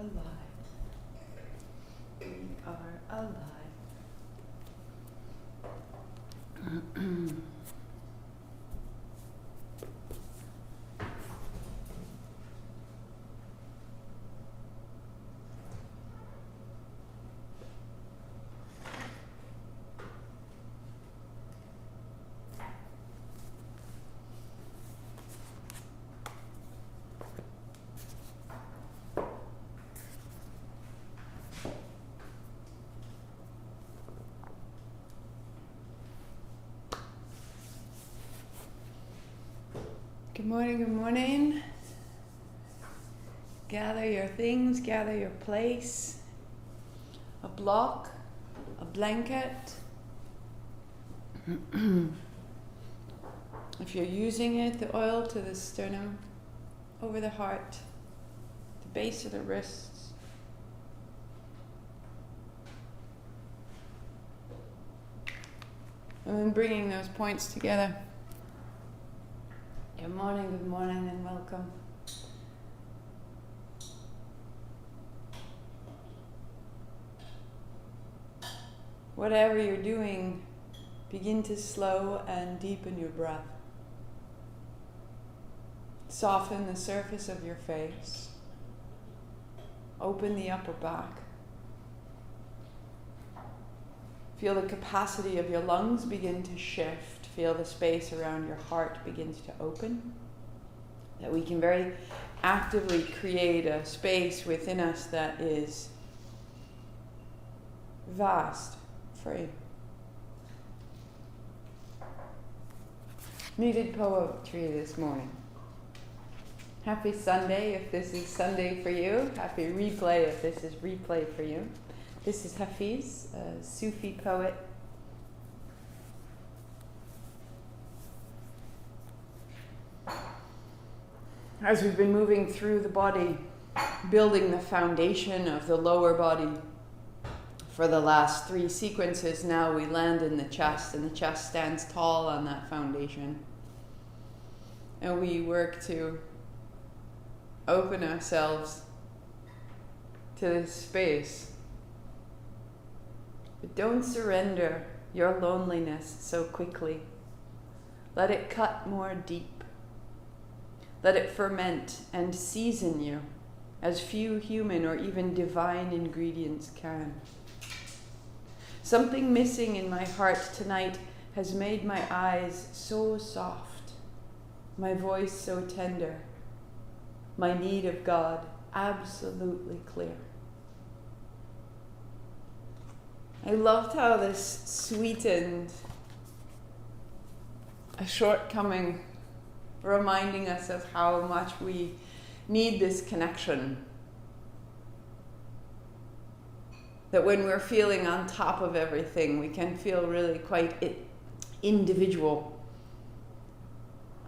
alive. We are alive. Good morning, good morning. Gather your things, gather your place. A block, a blanket. If you're using it, the oil to the sternum, over the heart, the base of the wrists. And then bringing those points together. Good morning, and welcome. Whatever you're doing, begin to slow and deepen your breath. Soften the surface of your face. Open the upper back. Feel the capacity of your lungs begin to shift. Feel the space around your heart begins to open. That we can very actively create a space within us that is vast, free. Needed poetry this morning. Happy Sunday if this is Sunday for you. Happy replay if this is replay for you. This is Hafiz, a Sufi poet. As we've been moving through the body, building the foundation of the lower body for the last 3 sequences, now we land in the chest, and the chest stands tall on that foundation. And we work to open ourselves to this space. But don't surrender your loneliness so quickly. Let it cut more deep. Let it ferment and season you as few human or even divine ingredients can. Something missing in my heart tonight has made my eyes so soft, my voice so tender, my need of God absolutely clear. I loved how this sweetened a shortcoming, reminding us of how much we need this connection. That when we're feeling on top of everything, we can feel really quite individual.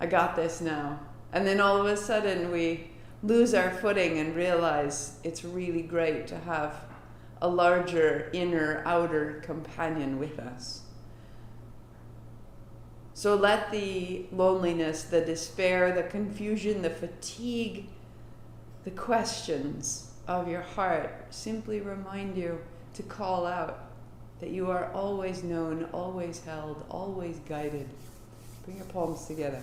I got this now. And then all of a sudden we lose our footing and realize it's really great to have a larger inner, outer companion with us. So let the loneliness, the despair, the confusion, the fatigue, the questions of your heart simply remind you to call out that you are always known, always held, always guided. Bring your palms together.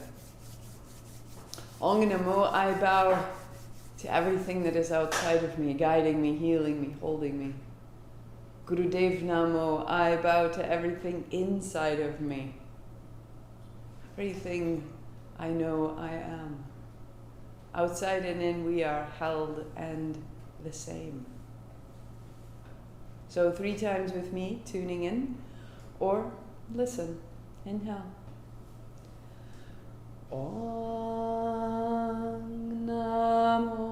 Ong Namo, I bow to everything that is outside of me, guiding me, healing me, holding me. Gurudev Namo, I bow to everything inside of me. Everything I know I am. Outside and in we are held and the same. So 3 times with me, tuning in, or listen. Inhale. Om Namo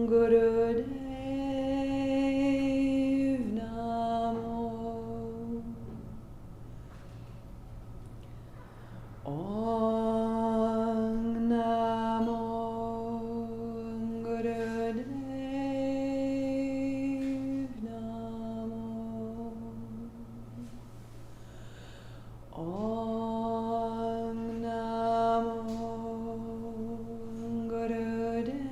Gurudev Namo. Om Namo Gurudev Namo. Om Namo Gurudev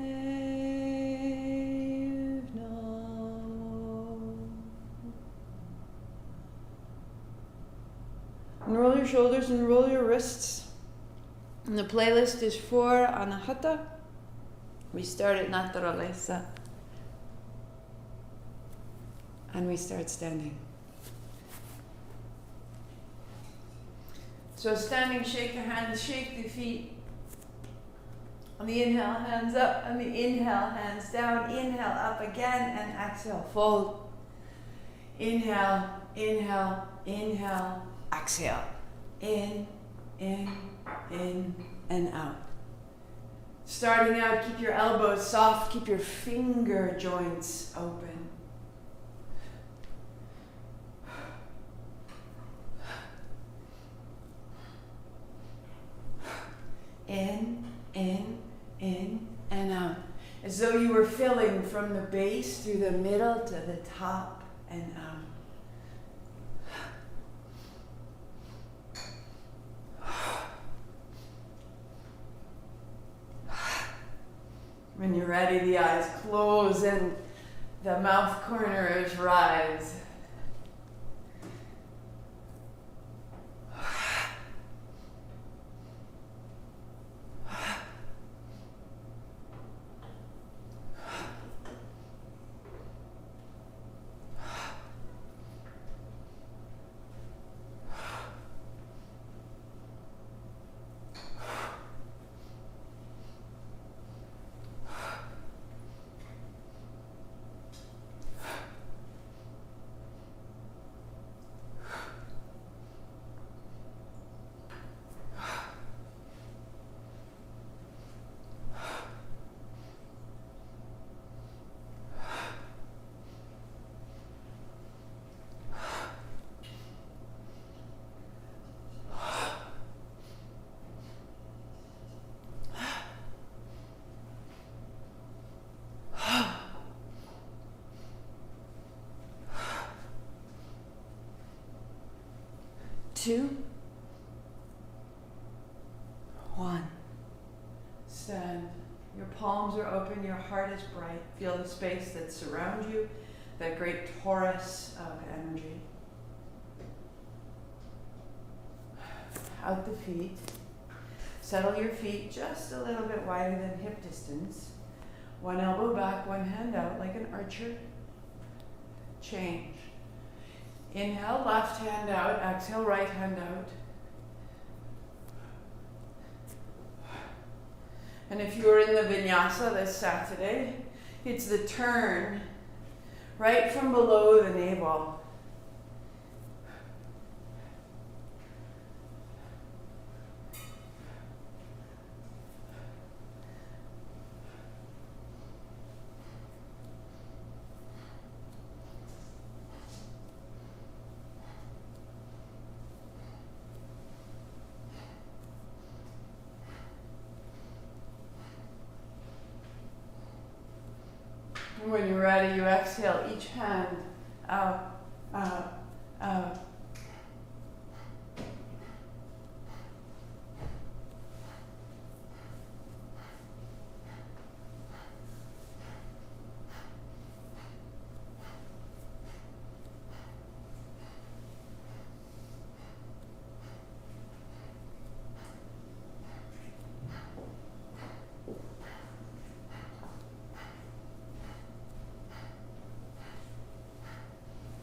your shoulders and roll your wrists. And the playlist is for Anahata. We start at naturaleza. And we start standing. So standing, shake the hands, shake the feet. On the inhale, hands up. On the inhale, hands down. Inhale, up again. And exhale, fold. Inhale, inhale, inhale. Exhale. In, and out. Starting out, keep your elbows soft. Keep your finger joints open. In, and out. As though you were filling from the base through the middle to the top and out. When you're ready, the eyes close and the mouth corners rise. Two, one. Stand. Your palms are open, your heart is bright. Feel the space that surrounds you, that great torus of energy. Out the feet. Settle your feet just a little bit wider than hip distance. One elbow back, one hand out like an archer. Change. Inhale, left hand out. Exhale, right hand out. And if you're in the vinyasa this Saturday, it's the turn right from below the navel. When you're ready, you exhale each hand out, out, out.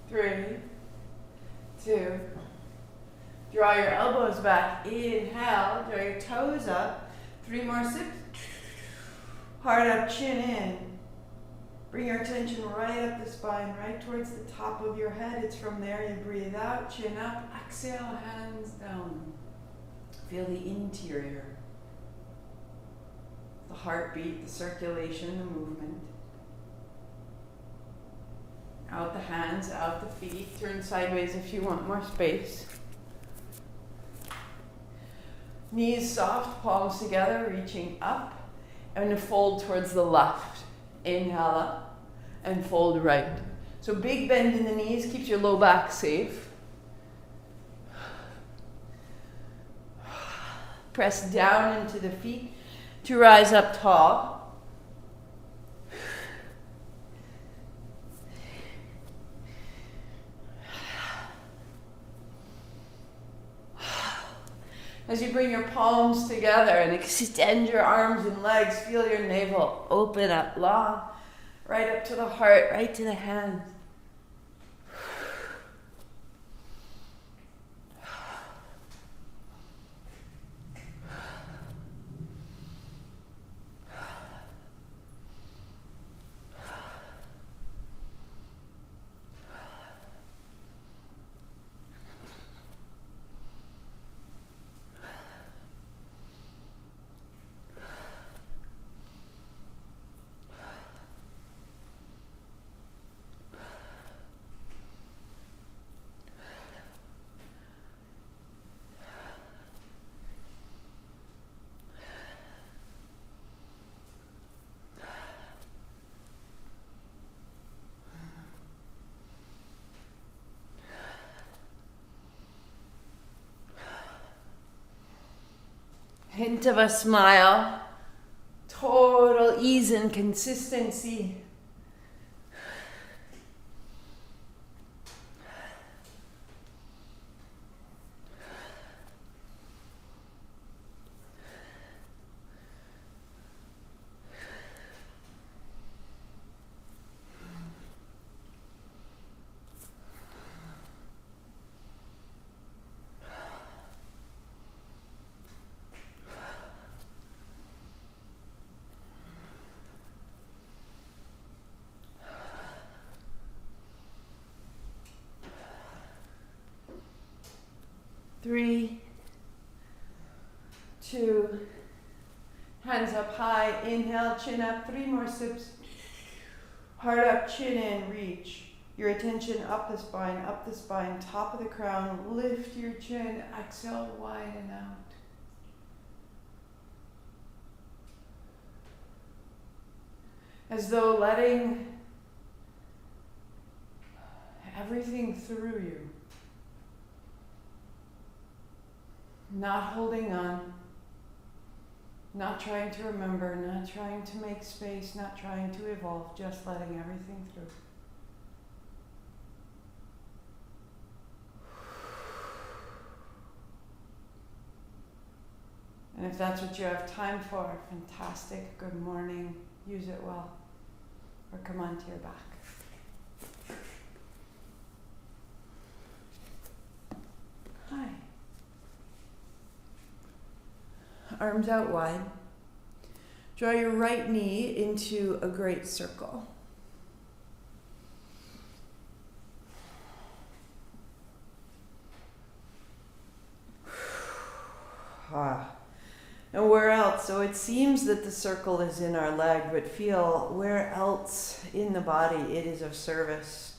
Three, two, draw your elbows back, inhale, draw your toes up, 3 more sips, heart up, chin in, bring your attention right up the spine, right towards the top of your head, it's from there you breathe out, chin up, exhale, hands down, feel the interior, the heartbeat, the circulation, the movement. Out the hands, out the feet. Turn sideways if you want more space. Knees soft, palms together, reaching up. And fold towards the left. Inhale up and fold right. So big bend in the knees keeps your low back safe. Press down into the feet to rise up tall. As you bring your palms together and extend your arms and legs, feel your navel open up long, right up to the heart, right to the hands. Hint of a smile, total ease and consistency. Three, two, hands up high, inhale, chin up, 3 more sips. Heart up, chin in, reach. Your attention up the spine, top of the crown, lift your chin, exhale, widen out. As though letting everything through you. Not holding on, not trying to remember, not trying to make space, not trying to evolve, just letting everything through. And if that's what you have time for, fantastic, good morning, use it well, or come on to your back. Hi. Arms out wide. Draw your right knee into a great circle. And where else? So it seems that the circle is in our leg, but feel where else in the body it is of service.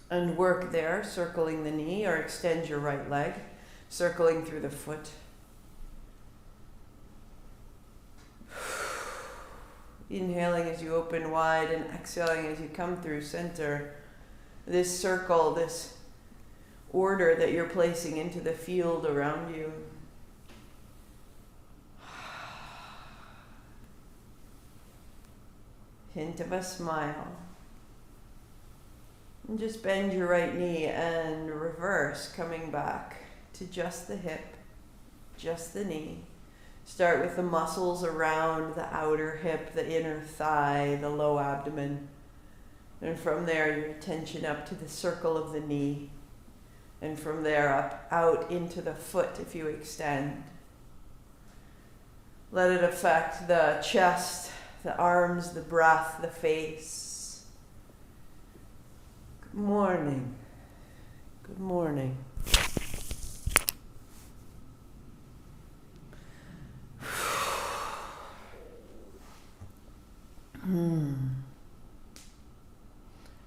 And work there, circling the knee, or extend your right leg, circling through the foot. Inhaling as you open wide and exhaling as you come through center. This circle, this order that you're placing into the field around you. Hint of a smile. And just bend your right knee and reverse, coming back to just the hip, just the knee. Start with the muscles around the outer hip, the inner thigh, the low abdomen. And from there, your attention up to the circle of the knee. And from there up, out into the foot if you extend. Let it affect the chest, the arms, the breath, the face. Good morning. Good morning.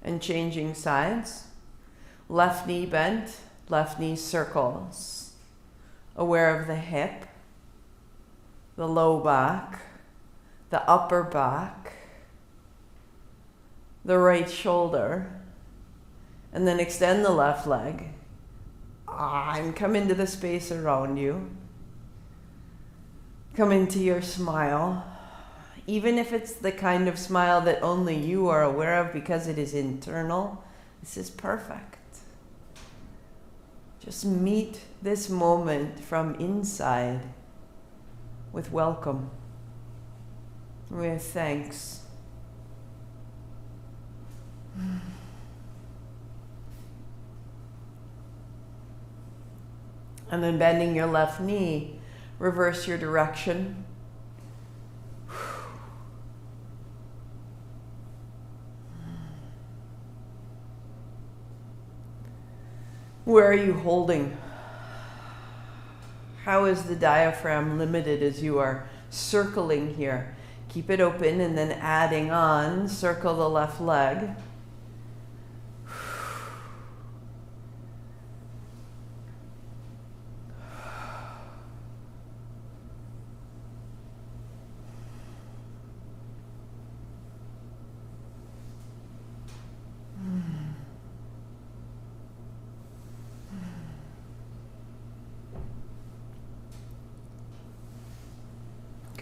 And changing sides. Left knee bent, left knee circles. Aware of the hip, the low back, the upper back, the right shoulder, and then extend the left leg. And come into the space around you. Come into your smile. Even if it's the kind of smile that only you are aware of because it is internal, this is perfect. Just meet this moment from inside with welcome, with thanks. And then bending your left knee, reverse your direction. Where are you holding? How is the diaphragm limited as you are circling here? Keep it open and then adding on, circle the left leg.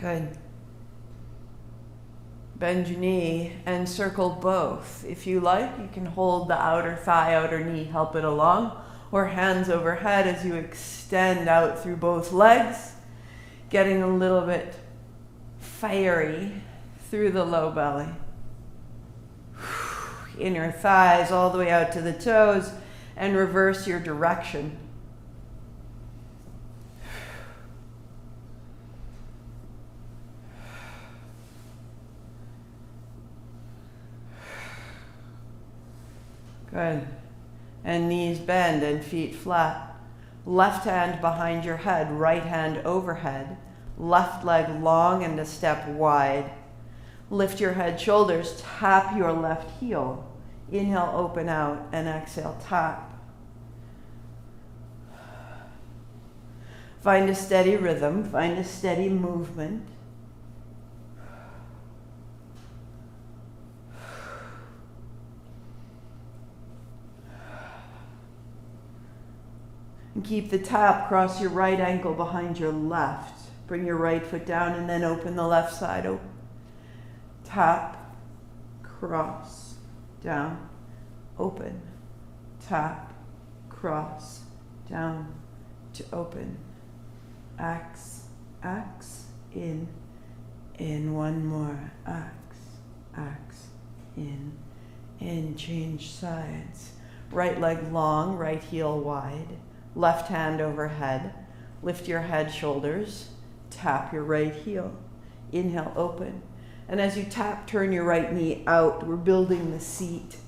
Good. Bend your knee and circle both. If you like, you can hold the outer thigh, outer knee, help it along, or hands overhead as you extend out through both legs, getting a little bit fiery through the low belly. Inner thighs all the way out to the toes, and reverse your direction. Good. And knees bend and feet flat. Left hand behind your head, right hand overhead. Left leg long and a step wide. Lift your head, shoulders, tap your left heel. Inhale, open out, and exhale, tap. Find a steady rhythm, find a steady movement. And keep the tap, cross your right ankle behind your left. Bring your right foot down and then open the left side open. Tap, cross, down, open. Tap, cross, down to open. Axe, axe, in, one more. Axe, in, change sides. Right leg long, right heel wide. Left hand overhead. Lift your head, shoulders. Tap your right heel. Inhale, open. And as you tap, turn your right knee out. We're building the seat.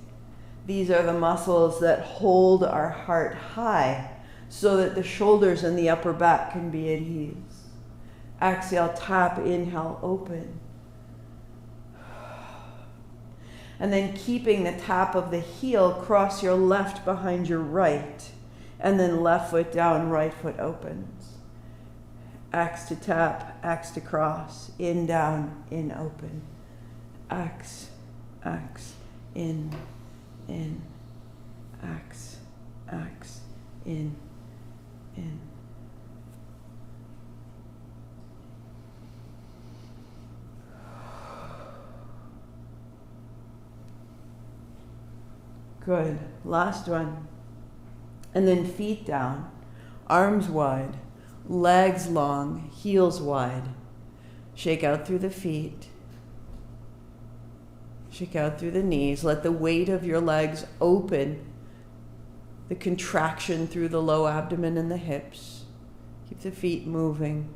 These are the muscles that hold our heart high so that the shoulders and the upper back can be at ease. Exhale, tap, inhale, open. And then keeping the tap of the heel, cross your left behind your right. And then left foot down, right foot opens. Axe to tap, axe to cross, in, down, in, open. Axe, in, axe, in. Good, last one. And then feet down, arms wide, legs long, heels wide. Shake out through the feet. Shake out through the knees. Let the weight of your legs open the contraction through the low abdomen and the hips. Keep the feet moving.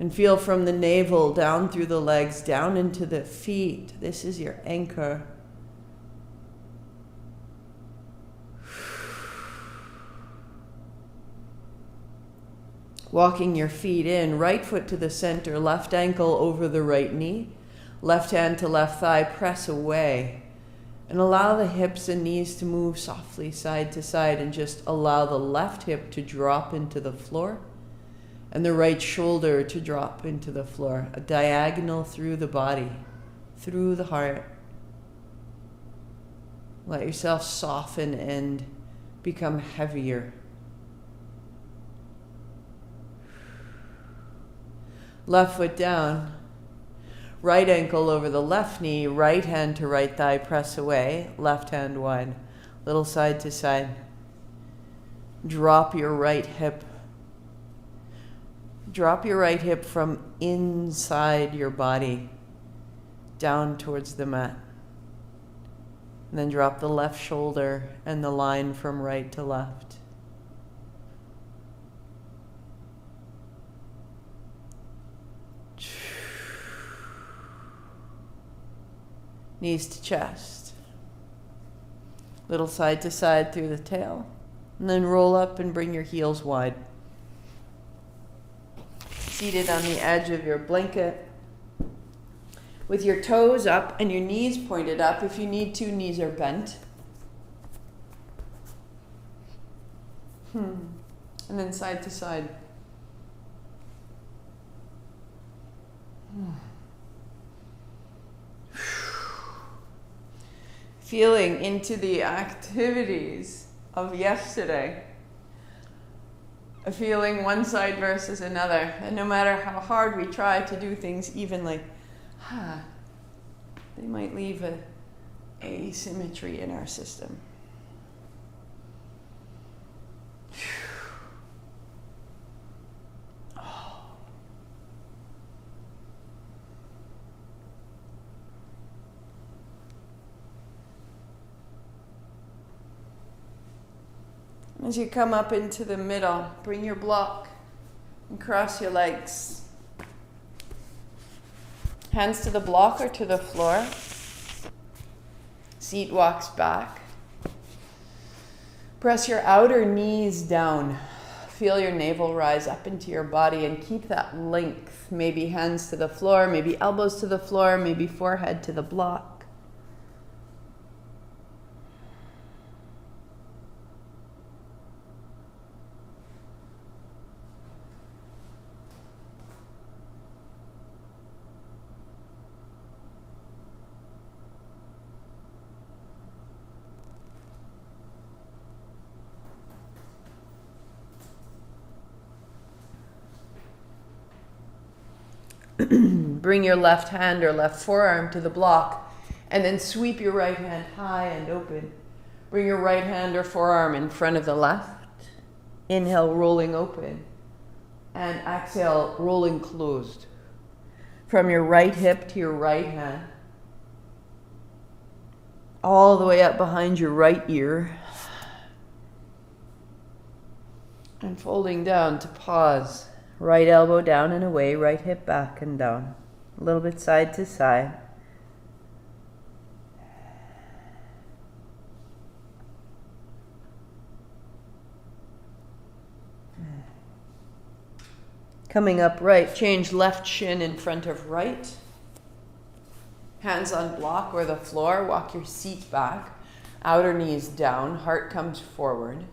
And feel from the navel down through the legs, down into the feet. This is your anchor. Walking your feet in, right foot to the center, left ankle over the right knee, left hand to left thigh, press away. And allow the hips and knees to move softly side to side, and just allow the left hip to drop into the floor and the right shoulder to drop into the floor, a diagonal through the body, through the heart. Let yourself soften and become heavier. Left foot down, right ankle over the left knee, right hand to right thigh, press away, left hand wide, little side to side. drop your right hip. Drop your right hip from inside your body down towards the mat. And then drop the left shoulder and the line from right to left. Knees to chest. Little side to side through the tail. And then roll up and bring your heels wide. Seated on the edge of your blanket. With your toes up and your knees pointed up. If you need to, knees are bent. And then side to side. Feeling into the activities of yesterday. Feeling one side versus another. And no matter how hard we try to do things evenly, they might leave an asymmetry in our system. As you come up into the middle, bring your block and cross your legs. Hands to the block or to the floor. Seat walks back. Press your outer knees down. Feel your navel rise up into your body and keep that length. Maybe hands to the floor, maybe elbows to the floor, maybe forehead to the block. Bring your left hand or left forearm to the block and then sweep your right hand high and open. Bring your right hand or forearm in front of the left. Inhale, rolling open. And exhale, rolling closed. From your right hip to your right hand. All the way up behind your right ear. And folding down to pause. Right elbow down and away, right hip back and down. A little bit side to side. Coming up right, change left shin in front of right. Hands on block or the floor, walk your seat back. Outer knees down, heart comes forward.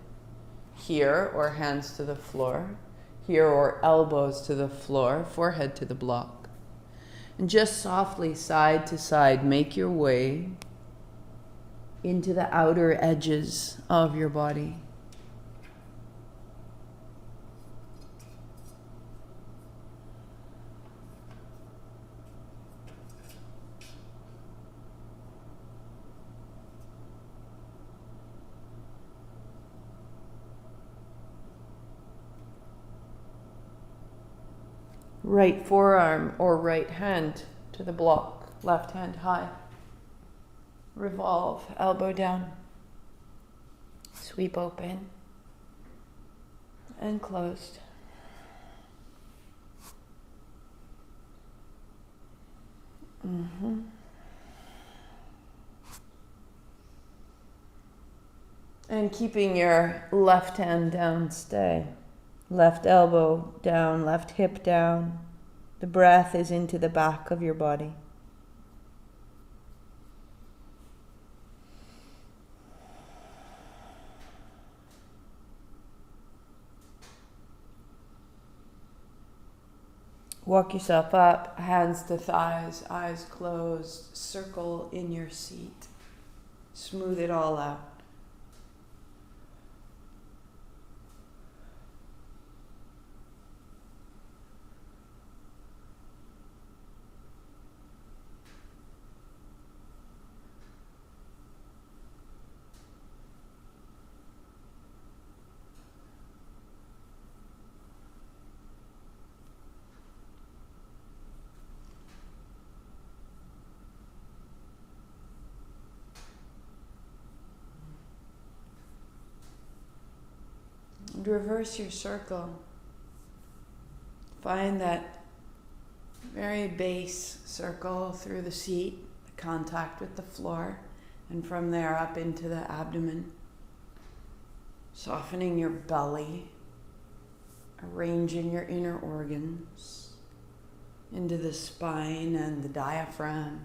Here, or hands to the floor. Here, or elbows to the floor, forehead to the block. And just softly, side to side, make your way into the outer edges of your body. Right forearm or right hand to the block, left hand high. Revolve, elbow down. Sweep open and closed. And keeping your left hand down, stay. Left elbow down, left hip down. The breath is into the back of your body. Walk yourself up, hands to thighs, eyes closed, circle in your seat. Smooth it all out. And reverse your circle. Find that very base circle through the seat, the contact with the floor, and from there up into the abdomen. Softening your belly, arranging your inner organs into the spine and the diaphragm,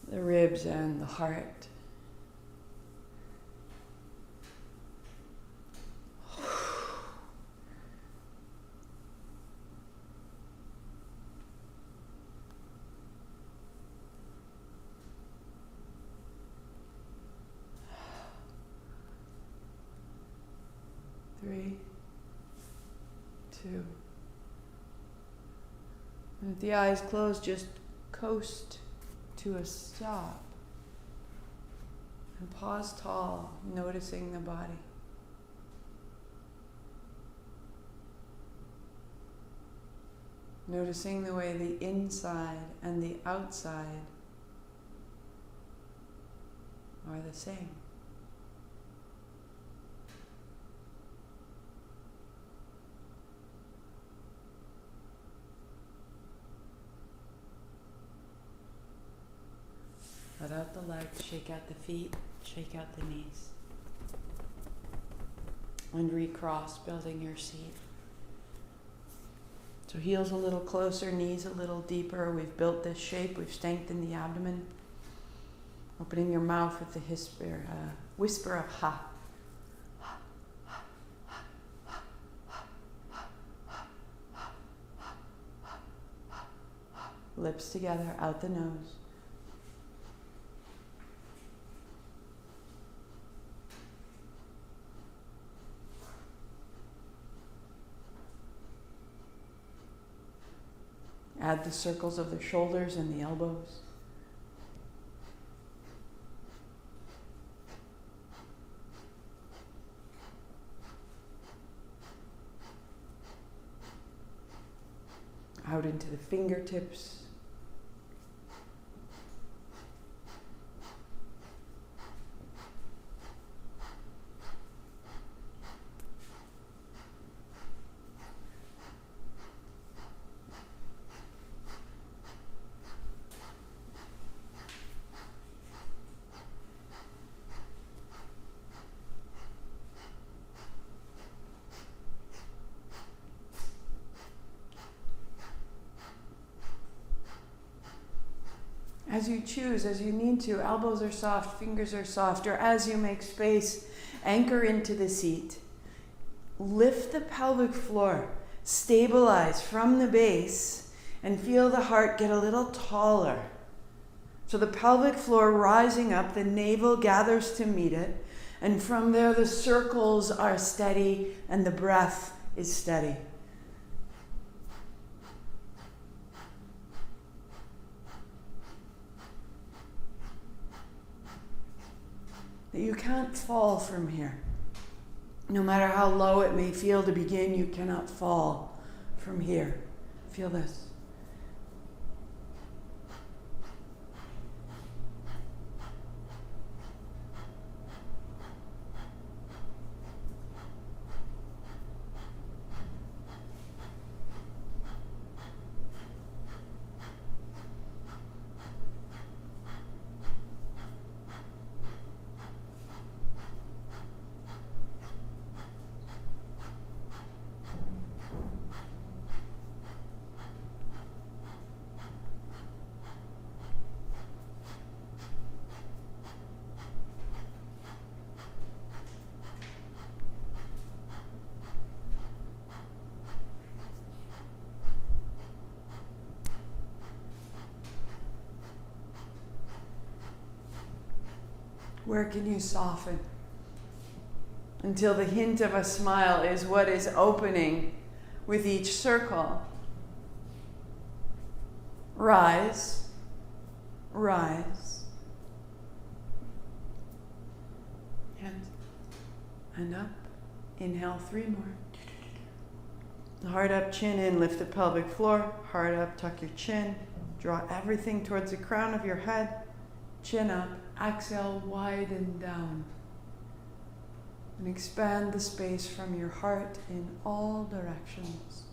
the ribs and the heart. Three, two. And with the eyes closed, just coast to a stop. And pause tall, noticing the body. Noticing the way the inside and the outside are the same. Let out the legs, shake out the feet, shake out the knees. And recross, building your seat. So heels a little closer, knees a little deeper. We've built this shape, we've strengthened the abdomen. Opening your mouth with the whisper of ha. Lips together, out the nose. Add the circles of the shoulders and the elbows. Out into the fingertips. As you choose, as you need to, elbows are soft, fingers are soft, or as you make space, anchor into the seat. Lift the pelvic floor, stabilize from the base, and feel the heart get a little taller. So the pelvic floor rising up, the navel gathers to meet it, and from there the circles are steady and the breath is steady. That you can't fall from here. No matter how low it may feel to begin, you cannot fall from here. Feel this. Where can you soften? Until the hint of a smile is what is opening with each circle. Rise, rise, and up. Inhale, 3 more. The heart up, chin in, lift the pelvic floor. Heart up, tuck your chin. Draw everything towards the crown of your head. Chin up. Exhale, widen down. And expand the space from your heart in all directions.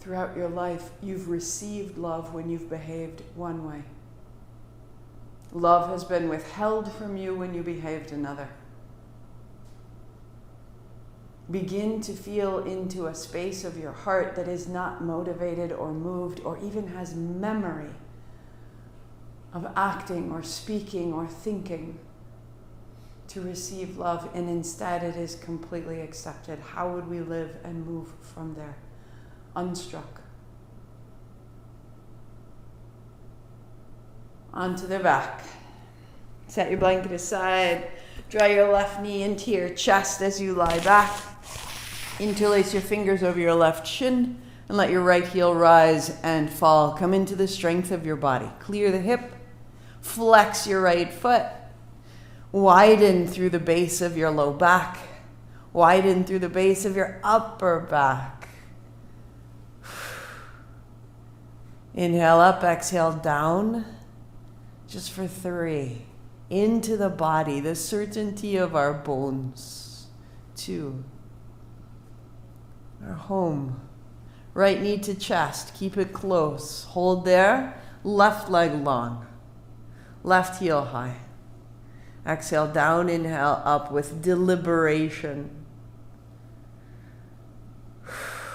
Throughout your life, you've received love when you've behaved one way. Love has been withheld from you when you behaved another. Begin to feel into a space of your heart that is not motivated or moved or even has memory of acting or speaking or thinking to receive love, and instead it is completely accepted. How would we live and move from there? Unstruck. Onto the back. Set your blanket aside. Draw your left knee into your chest as you lie back. Interlace your fingers over your left shin and let your right heel rise and fall. Come into the strength of your body. Clear the hip. Flex your right foot. Widen through the base of your low back. Widen through the base of your upper back. Inhale up, exhale down. Just for 3. Into the body, the certainty of our bones. 2. Our home. Right knee to chest, keep it close. Hold there, left leg long. Left heel high. Exhale down, inhale up with deliberation.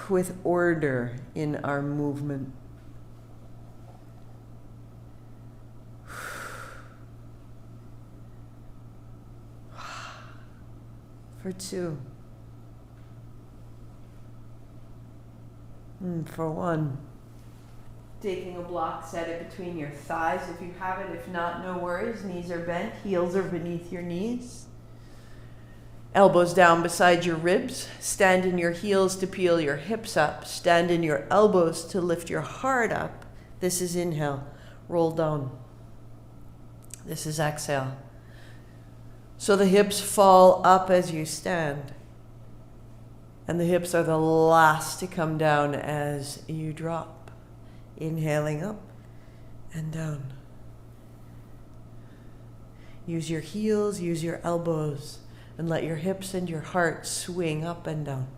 With order in our movement. For 2. And for 1. Taking a block, set it between your thighs if you have it. If not, no worries. Knees are bent, heels are beneath your knees. Elbows down beside your ribs. Stand in your heels to peel your hips up. Stand in your elbows to lift your heart up. This is inhale. Roll down. This is exhale. So the hips fall up as you stand. And the hips are the last to come down as you drop. Inhaling up and down. Use your heels, use your elbows, and let your hips and your heart swing up and down.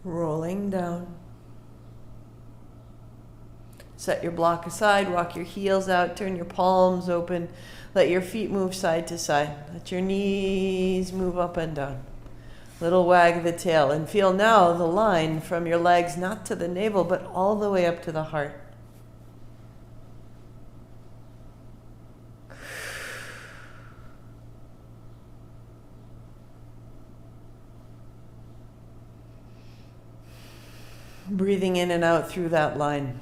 Rolling down. Set your block aside, walk your heels out, turn your palms open, let your feet move side to side. Let your knees move up and down. Little wag of the tail, and feel now the line from your legs, not to the navel, but all the way up to the heart. Breathing in and out through that line.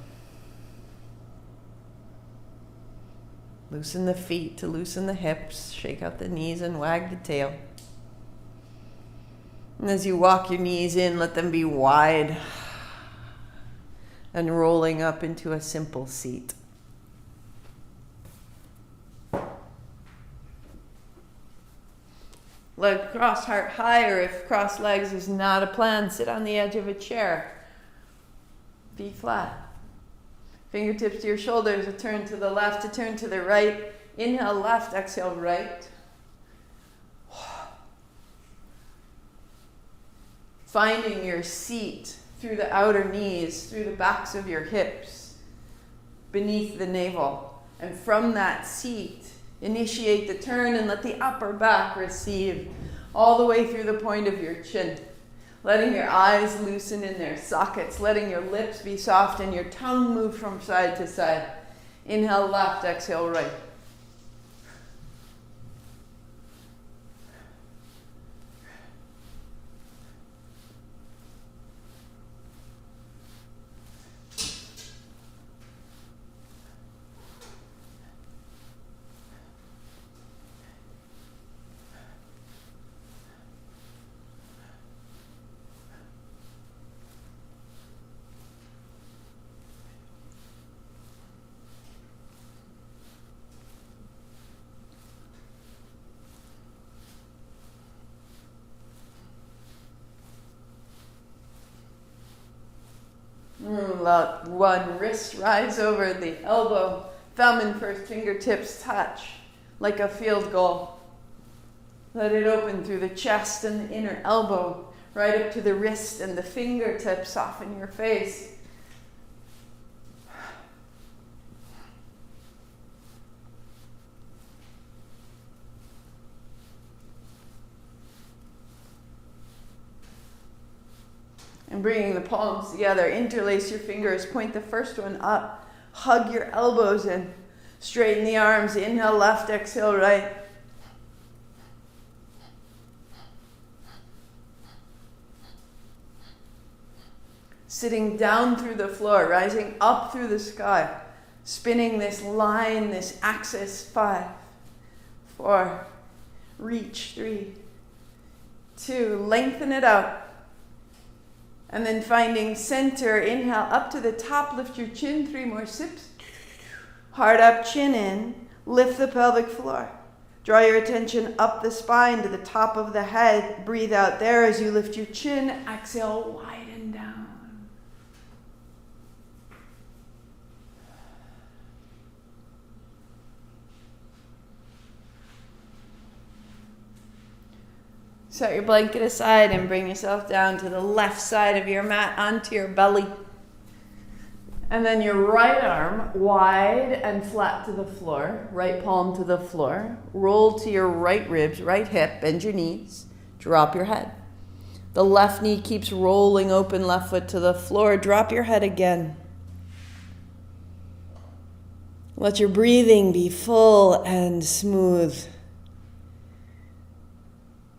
Loosen the feet to loosen the hips. Shake out the knees and wag the tail. And as you walk your knees in, let them be wide and rolling up into a simple seat. Leg cross, heart high, or if cross legs is not a plan, sit on the edge of a chair. Be flat. Fingertips to your shoulders, a turn to the left, a turn to the right. Inhale left, exhale right. Finding your seat through the outer knees, through the backs of your hips, beneath the navel. And from that seat, initiate the turn and let the upper back receive all the way through the point of your chin. Letting your eyes loosen in their sockets, letting your lips be soft and your tongue move from side to side. Inhale left, exhale right. Let one wrist rise over the elbow, thumb and first fingertips touch like a field goal. Let it open through the chest and the inner elbow, right up to the wrist and the fingertips. Soften your face. And bringing the palms together, interlace your fingers, point the first one up, hug your elbows in, straighten the arms, inhale left, exhale right. Sitting down through the floor, rising up through the sky, spinning this line, this axis, 5, 4, reach, 3, 2, lengthen it out. And then finding center, inhale up to the top, lift your chin, 3 more sips. Heart up, chin in, lift the pelvic floor. Draw your attention up the spine to the top of the head. Breathe out there as you lift your chin, exhale, widen down. Set your blanket aside and bring yourself down to the left side of your mat onto your belly. And then your right arm wide and flat to the floor, right palm to the floor. Roll to your right ribs, right hip, bend your knees, drop your head. The left knee keeps rolling open, left foot to the floor. Drop your head again. Let your breathing be full and smooth.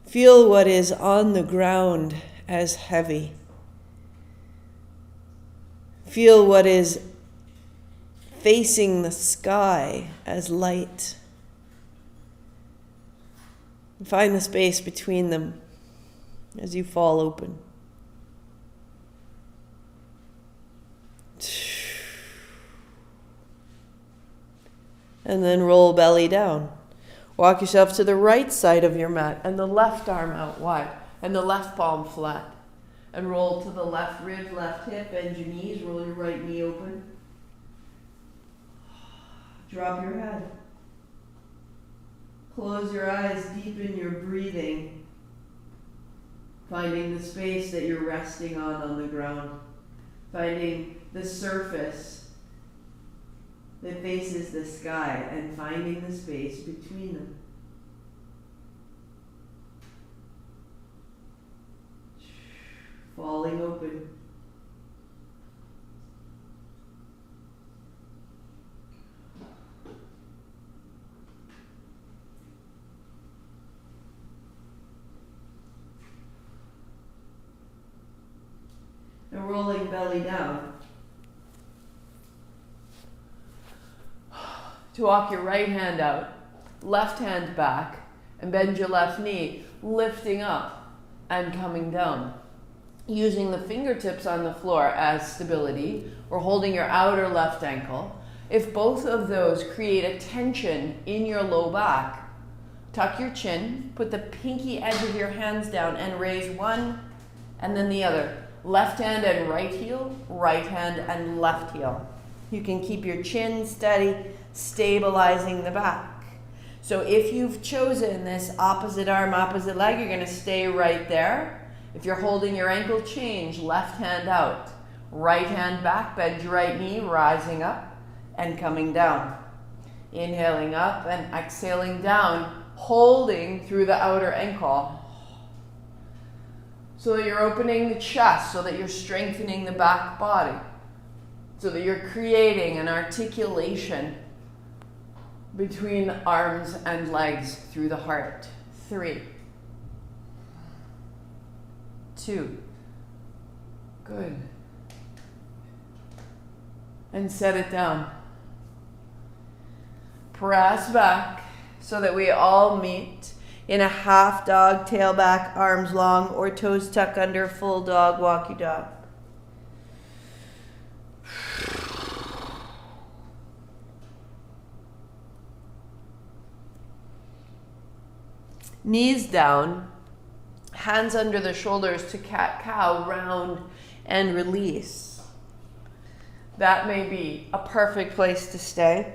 Feel what is on the ground as heavy. Feel what is facing the sky as light. Find the space between them as you fall open. And then roll belly down. Walk yourself to the right side of your mat and the left arm out wide and the left palm flat. And roll to the left rib, left hip, bend your knees, roll your right knee open. Drop your head. Close your eyes, deepen your breathing. Finding the space that you're resting on the ground. Finding the surface that faces the sky and finding the space between them. Falling open. And rolling belly down. To walk your right hand out, left hand back, and bend your left knee, lifting up and coming down. Using the fingertips on the floor as stability, or holding your outer left ankle. If both of those create a tension in your low back, tuck your chin, put the pinky edge of your hands down and raise one and then the other. Left hand and right heel, right hand and left heel. You can keep your chin steady, stabilizing the back. So if you've chosen this opposite arm, opposite leg, you're going to stay right there. If you're holding your ankle, change. Left hand out. Right hand back, bend your right knee, rising up and coming down. Inhaling up and exhaling down, holding through the outer ankle. So that you're opening the chest, so that you're strengthening the back body. So that you're creating an articulation between the arms and legs through the heart. 3, 2, good. And set it down. Press back so that we all meet in a half dog, tail back, arms long, or toes tuck under, full dog, walkie dog. Knees down, hands under the shoulders to cat-cow, round and release. That may be a perfect place to stay.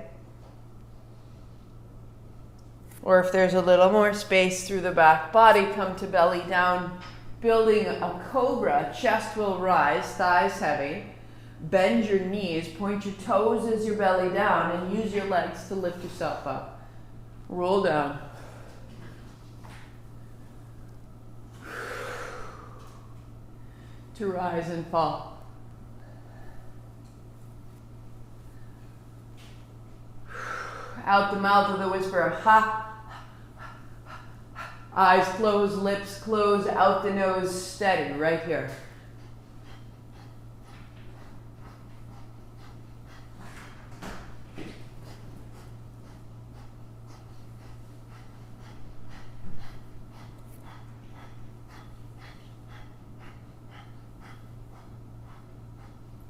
Or if there's a little more space through the back body, come to belly down, building a cobra. Chest will rise, thighs heavy. Bend your knees, point your toes as your belly down, and use your legs to lift yourself up. Roll down. To rise and fall. Out the mouth with a whisper of ha. Eyes closed, lips closed, out the nose, steady, right here.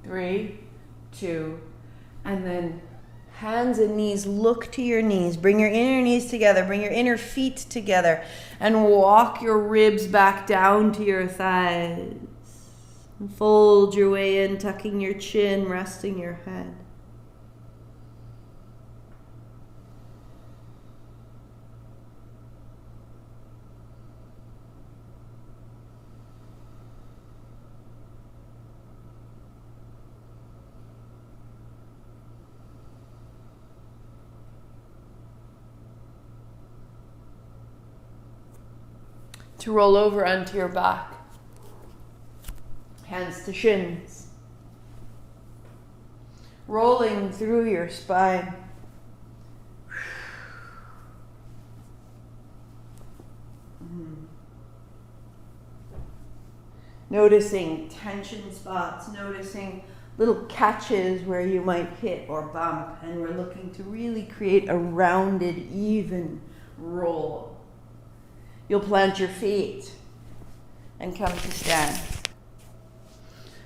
Three, 2, and then hands and knees, look to your knees. Bring your inner knees together. Bring your inner feet together. And walk your ribs back down to your thighs. And fold your way in, tucking your chin, resting your head. To roll over onto your back. Hands to shins. Rolling through your spine. Noticing tension spots, noticing little catches where you might hit or bump, and we're looking to really create a rounded, even roll. You'll plant your feet and come to stand.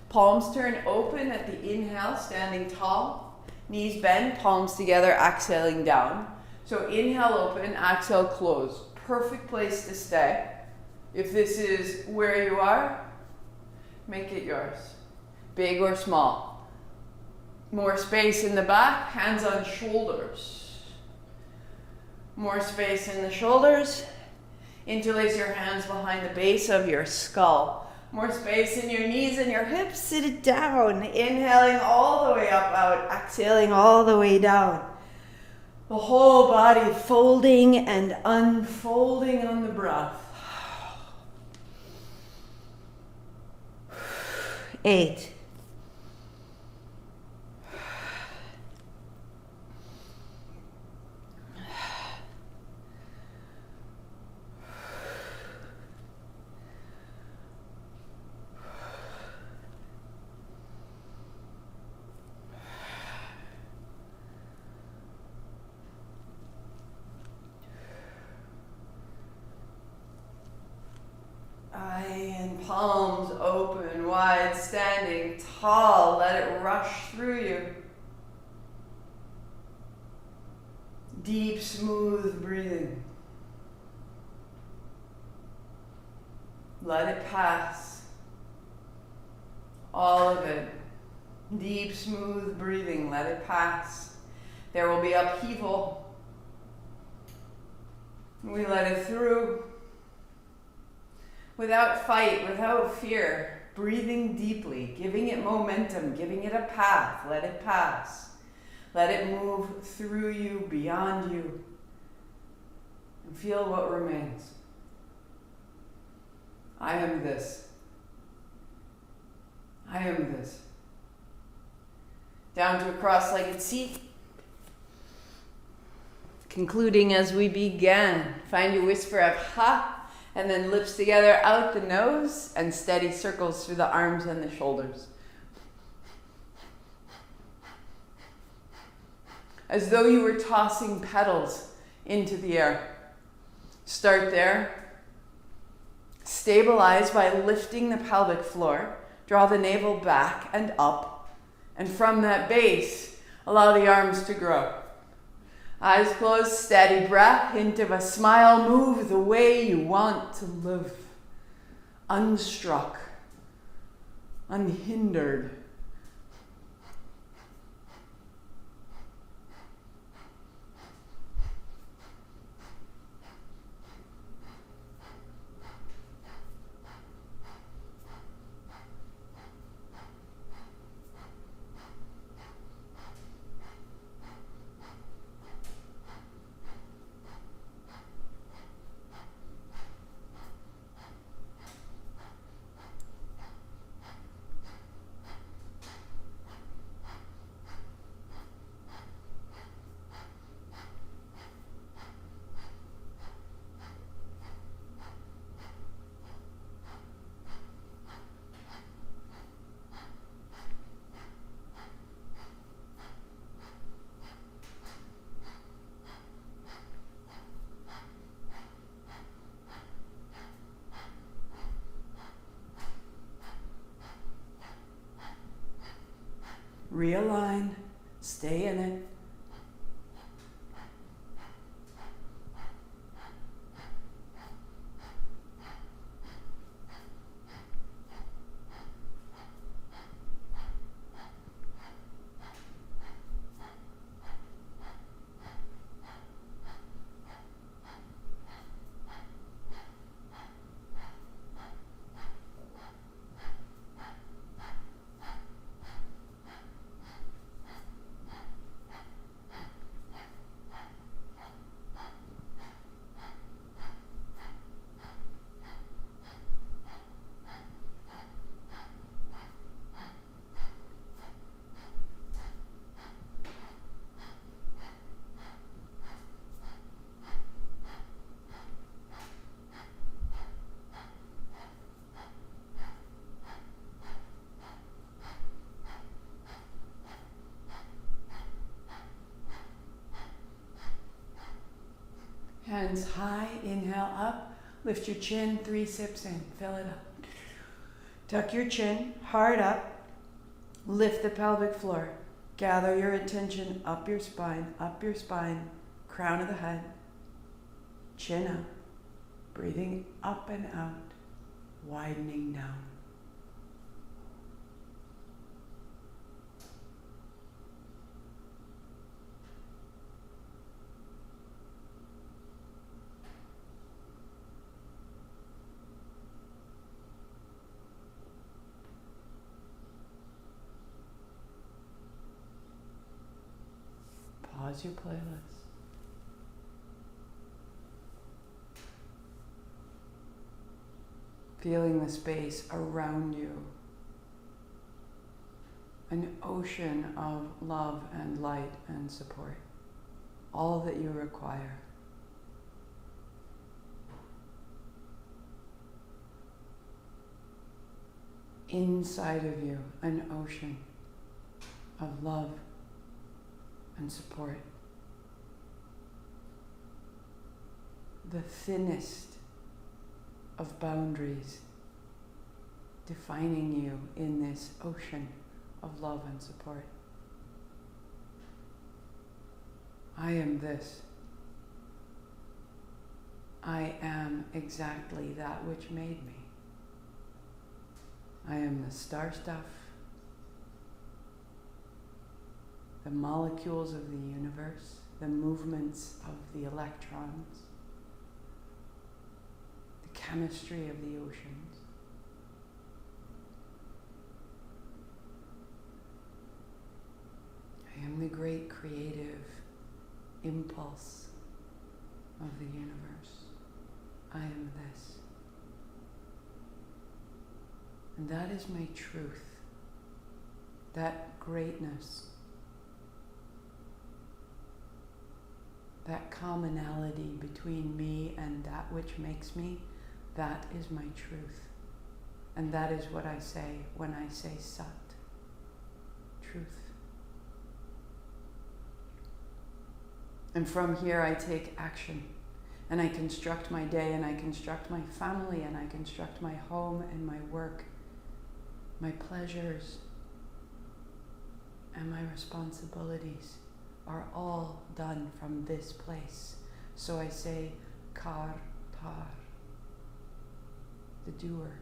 Palms turn open at the inhale, standing tall. Knees bend, palms together, exhaling down. So inhale open, exhale close. Perfect place to stay. If this is where you are, make it yours. Big or small. More space in the back, hands on shoulders. More space in the shoulders. Interlace your hands behind the base of your skull. More space in your knees and your hips. Sit it down. Inhaling all the way up, out. Exhaling all the way down. The whole body folding and unfolding on the breath. 8. 9. Palms open, wide, standing tall. Let it rush through you. Deep, smooth breathing. Let it pass. All of it. Deep, smooth breathing, let it pass. There will be upheaval. We let it through. Without fight, without fear, breathing deeply, giving it momentum, giving it a path, let it pass. Let it move through you, beyond you, and feel what remains. I am this. I am this. Down to a cross-legged seat. Concluding as we began, find your whisper of ha, and then lips together out the nose and steady circles through the arms and the shoulders. As though you were tossing petals into the air. Start there. Stabilize by lifting the pelvic floor. Draw the navel back and up. And from that base, allow the arms to grow. Eyes closed, steady breath, hint of a smile. Move the way you want to live. Unstruck. Unhindered. Realign, stay in it. Hands high, inhale up, lift your chin, 3 sips in, fill it up. Tuck your chin, hard up, lift the pelvic floor. Gather your attention up your spine, crown of the head, chin up, breathing up and out, widening down. Pause your playlist. Feeling the space around you. An ocean of love and light and support. All that you require. Inside of you, an ocean of love and support. The thinnest of boundaries defining you in this ocean of love and support. I am this. I am exactly that which made me. I am the star stuff the molecules of the universe, the movements of the electrons, the chemistry of the oceans. I am the great creative impulse of the universe. I am this. And that is my truth, that greatness, that commonality between me and that which makes me, that is my truth. And that is what I say when I say Sat, truth. And from here I take action, and I construct my day, and I construct my family, and I construct my home and my work, my pleasures and my responsibilities are all done from this place. So I say Kar Tar, the doer.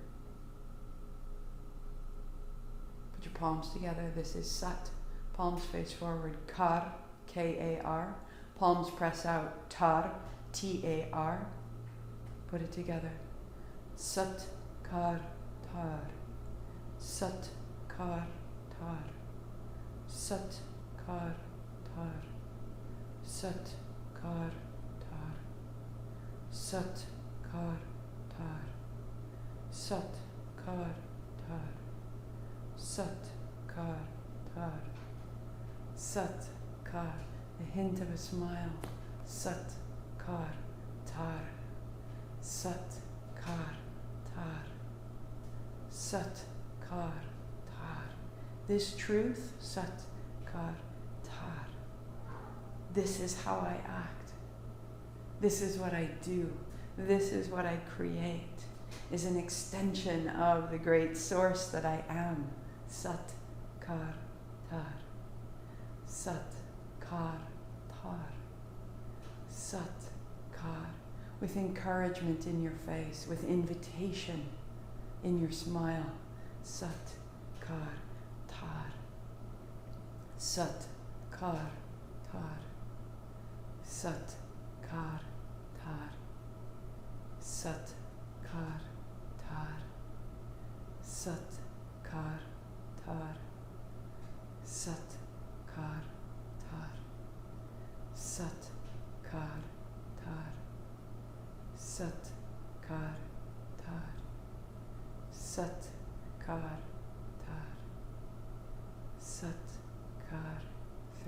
Put your palms together. This is Sat. Palms face forward. Kar, K-A-R. Palms press out. Tar, T-A-R. Put it together. Sat, Kar, Tar. Sat, Kar, Tar. Sat, Kar, Tar. Sat, Kar, Tar. Sat, Kar, Tar. Sat, Kar, Tar. Sat, Kar, Tar. Sat, Kar. A hint of a smile. Sat, Kar, Tar. Sat, Kar, Tar. Sat, Kar, Tar. This truth, Sat, Kar, Tar. This is how I act. This is what I do. This is what I create. Is an extension of the great source that I am. Sat, Kar, Tar. Sat, Kar, Tar. Sat, Kar. With encouragement in your face, with invitation in your smile. Sat, Kar, Tar. Sat, Kar, Tar. Sat, Kar, Tar. Sat, Kar, Tar. Sat, Kar, Tar. Sat, Kar, Tar. Sat, Kar, Tar. Sat, Kar, Tar. Sat, Kar, Tar. Sat, Kar.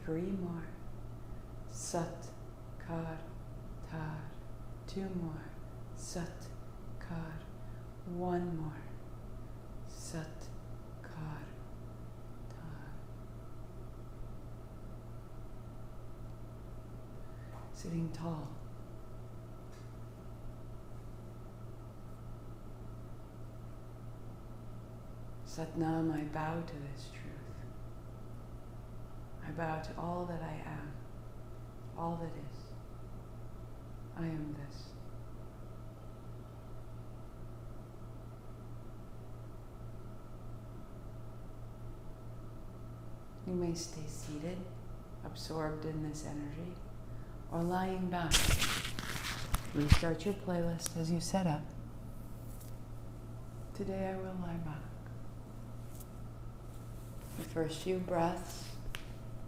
3 more. Sat, Kar, Tar. 2 more. Sat, Kar. 1 more. Sat, Kar, Tar. Sitting tall. Satnam, I bow to this truth. I bow to all that I am, all that is. I am this. You may stay seated, absorbed in this energy, or lying back. Restart your playlist as you set up. Today I will lie back. The first few breaths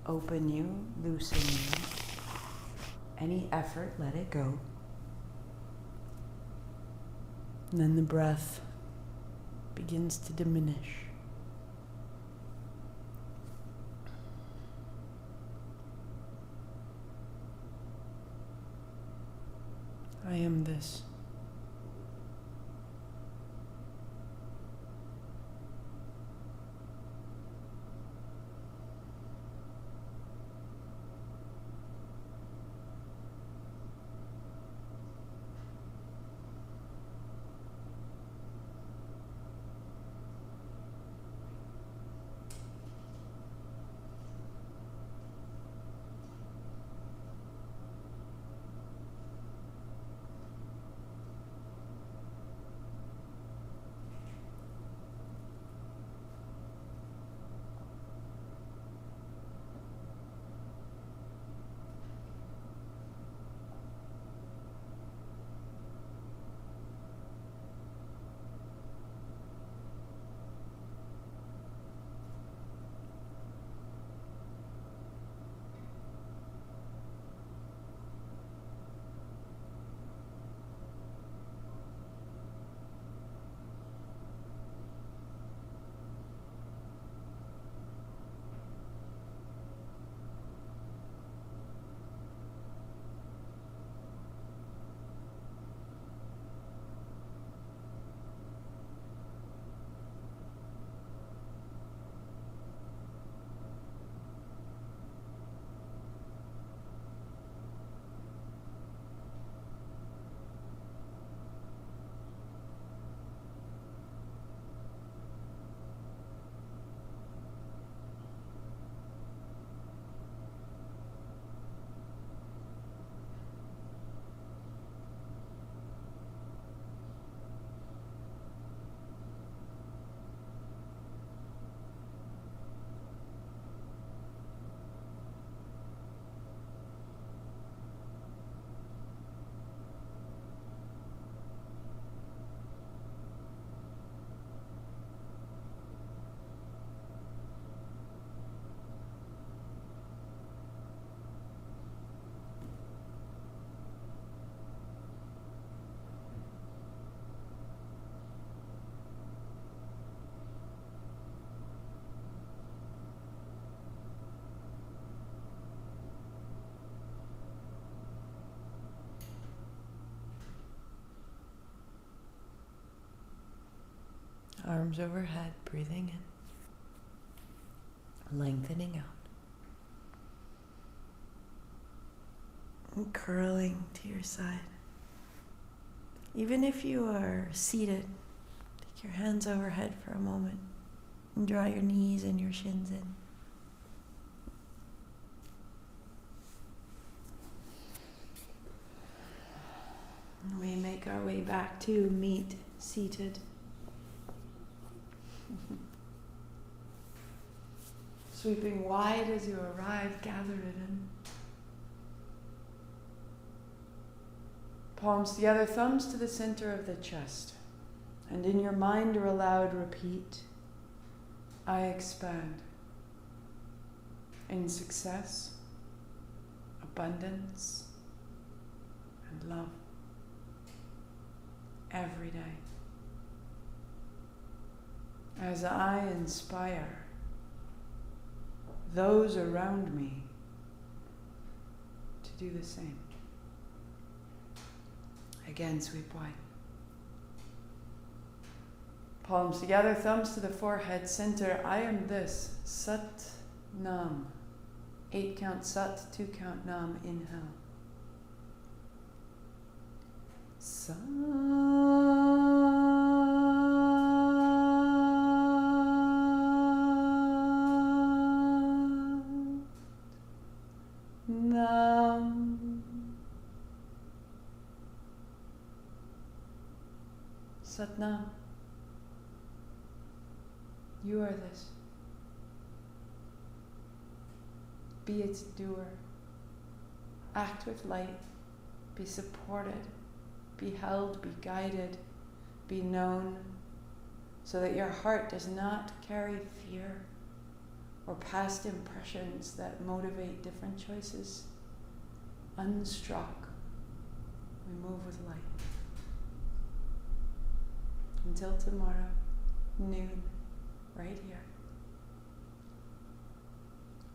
open you, loosen you. Any effort, let it go. And then the breath begins to diminish. I am this. Arms overhead, breathing in, lengthening out. And curling to your side. Even if you are seated, take your hands overhead for a moment and draw your knees and your shins in. And we make our way back to meet seated. Sweeping wide as you arrive, gather it in. Palms together, thumbs to the center of the chest. And in your mind or aloud repeat, I expand. In success, abundance, and love. Every day. As I inspire those around me to do the same. Again, sweep wide. Palms together, thumbs to the forehead, center. I am this. Sat Nam. 8 count Sat, 2 count Nam. Inhale. Sat Nam. Sat Nam. You are this. Be its doer. Act with light. Be supported. Be held. Be guided. Be known. So that your heart does not carry fear or past impressions that motivate different choices. Unstruck. We move with light. Until tomorrow, noon, right here.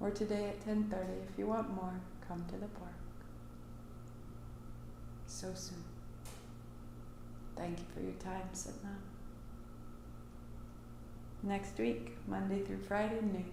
Or today at 10:30, if you want more, come to the park. So soon. Thank you for your time, Satnam. Next week, Monday through Friday, noon.